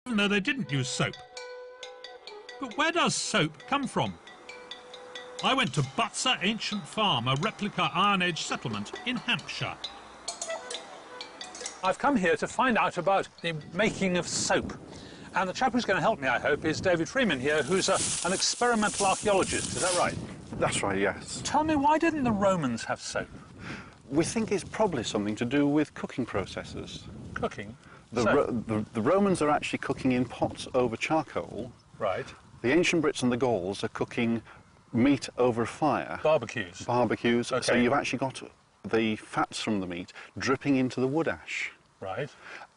even though they didn't use soap. But where does soap come from? I went to Butser Ancient Farm, a replica Iron Age settlement in Hampshire. I've come here to find out about the making of soap. And the chap who's going to help me, I hope, is David Freeman here, who's an experimental archaeologist. Is that right? That's right, yes. Tell me, why didn't the Romans have soap? We think it's probably something to do with cooking processes. Cooking? The Romans are actually cooking in pots over charcoal. Right. The ancient Brits and the Gauls are cooking meat over a fire. Barbecues? Barbecues. Okay. So you've actually got the fats from the meat dripping into the wood ash. Right.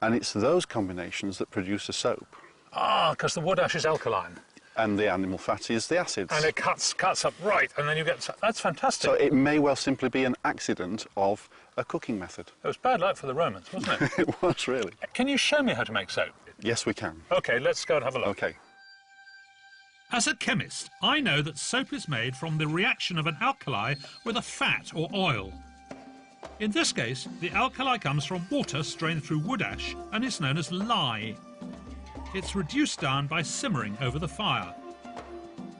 And it's those combinations that produce a soap. Ah, because the wood ash is alkaline. And the animal fat is the acids. And it cuts up right, and then you get... That's fantastic. So it may well simply be an accident of a cooking method. It was bad luck for the Romans, wasn't it? It was, really. Can you show me how to make soap? Yes, we can. OK, let's go and have a look. OK. As a chemist, I know that soap is made from the reaction of an alkali with a fat or oil. In this case, the alkali comes from water strained through wood ash and is known as lye. It's reduced down by simmering over the fire.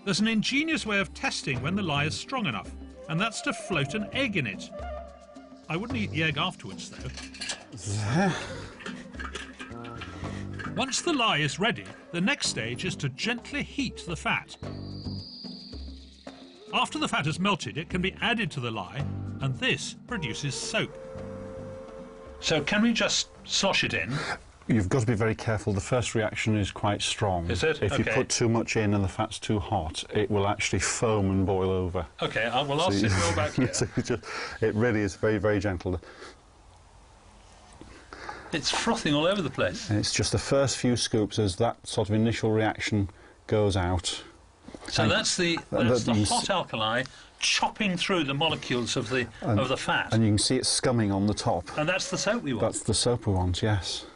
There's an ingenious way of testing when the lye is strong enough, and that's to float an egg in it. I wouldn't eat the egg afterwards, though. Once the lye is ready, the next stage is to gently heat the fat. After the fat has melted, it can be added to the lye, and this produces soap. So can we just slosh it in? You've got to be very careful. The first reaction is quite strong. Is it? If you put too much in and the fat's too hot, it will actually foam and boil over. OK, well, I'll sit well back here. So it really is very, very gentle. It's frothing all over the place. And it's just the first few scoops as that sort of initial reaction goes out. So that's the hot alkali chopping through the molecules of the fat. And you can see it scumming on the top. And that's the soap we want. That's the soap we want, yes.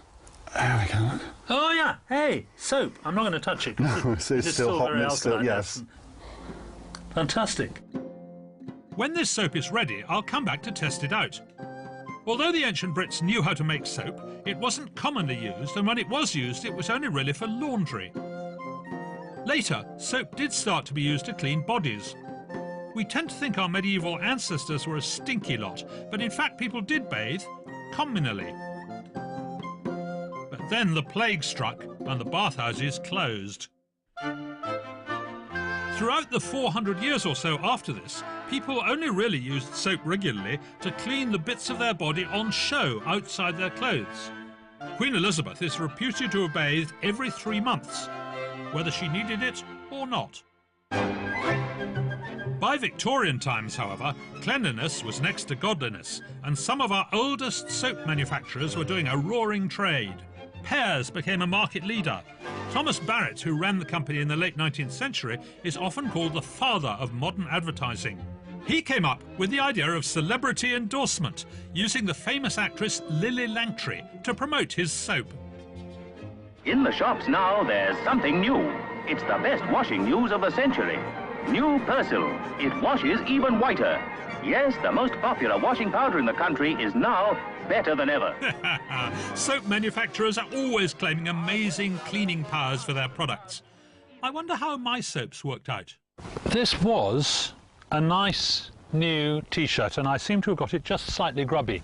There we go, look. Oh, yeah. Hey, soap. I'm not going to touch it. No, it's still hot, very and it's still, yes. Fantastic. When this soap is ready, I'll come back to test it out. Although the ancient Brits knew how to make soap, it wasn't commonly used, and when it was used, it was only really for laundry. Later, soap did start to be used to clean bodies. We tend to think our medieval ancestors were a stinky lot, but in fact people did bathe communally. But then the plague struck and the bathhouses closed. Throughout the 400 years or so after this, people only really used soap regularly to clean the bits of their body on show outside their clothes. Queen Elizabeth is reputed to have bathed every 3 months, whether she needed it or not. By Victorian times, however, cleanliness was next to godliness, and some of our oldest soap manufacturers were doing a roaring trade. Pears became a market leader. Thomas Barrett, who ran the company in the late 19th century, is often called the father of modern advertising. He came up with the idea of celebrity endorsement, using the famous actress Lily Langtry to promote his soap. In the shops now, there's something new. It's the best washing news of the century. New Persil. It washes even whiter. Yes, the most popular washing powder in the country is now better than ever. Soap manufacturers are always claiming amazing cleaning powers for their products. I wonder how my soaps worked out. This was a nice new T-shirt, and I seem to have got it just slightly grubby.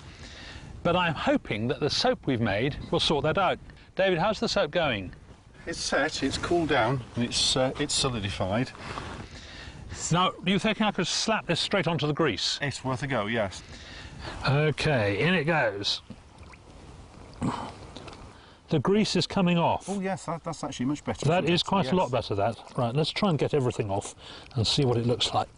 But I'm hoping that the soap we've made will sort that out. David, how's the soap going? It's set, it's cooled down, and it's solidified. Now, do you think I could slap this straight onto the grease? It's worth a go, yes. OK, in it goes. The grease is coming off. Oh, yes, that's actually much better. That is quite a lot better, that. Right, let's try and get everything off and see what it looks like.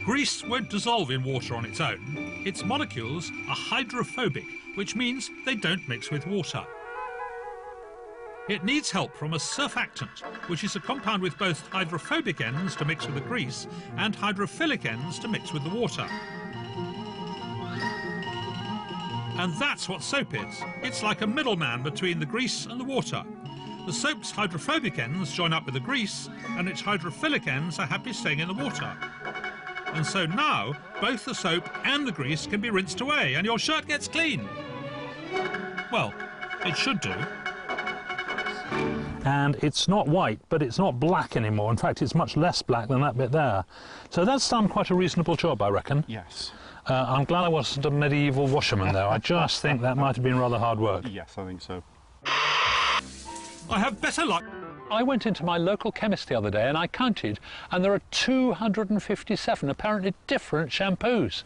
Grease won't dissolve in water on its own. Its molecules are hydrophobic, which means they don't mix with water. It needs help from a surfactant, which is a compound with both hydrophobic ends to mix with the grease and hydrophilic ends to mix with the water. And that's what soap is. It's like a middleman between the grease and the water. The soap's hydrophobic ends join up with the grease, and its hydrophilic ends are happy staying in the water. And so now, both the soap and the grease can be rinsed away, and your shirt gets clean. Well, it should do. and it's not white, but it's not black anymore. In fact, it's much less black than that bit there. So that's done quite a reasonable job, I reckon. Yes. I'm glad I wasn't a medieval washerman, though. I just think that might have been rather hard work. Yes, I think so. I have better luck. I went into my local chemist the other day and I counted, and there are 257 apparently different shampoos.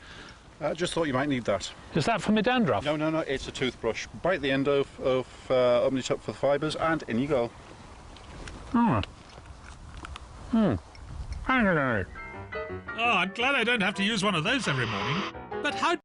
I just thought you might need that. Is that for my dandruff? No, it's a toothbrush. Bite the end of open it up for the fibres, and in you go. Oh. Oh, I'm glad I don't have to use one of those every morning. But how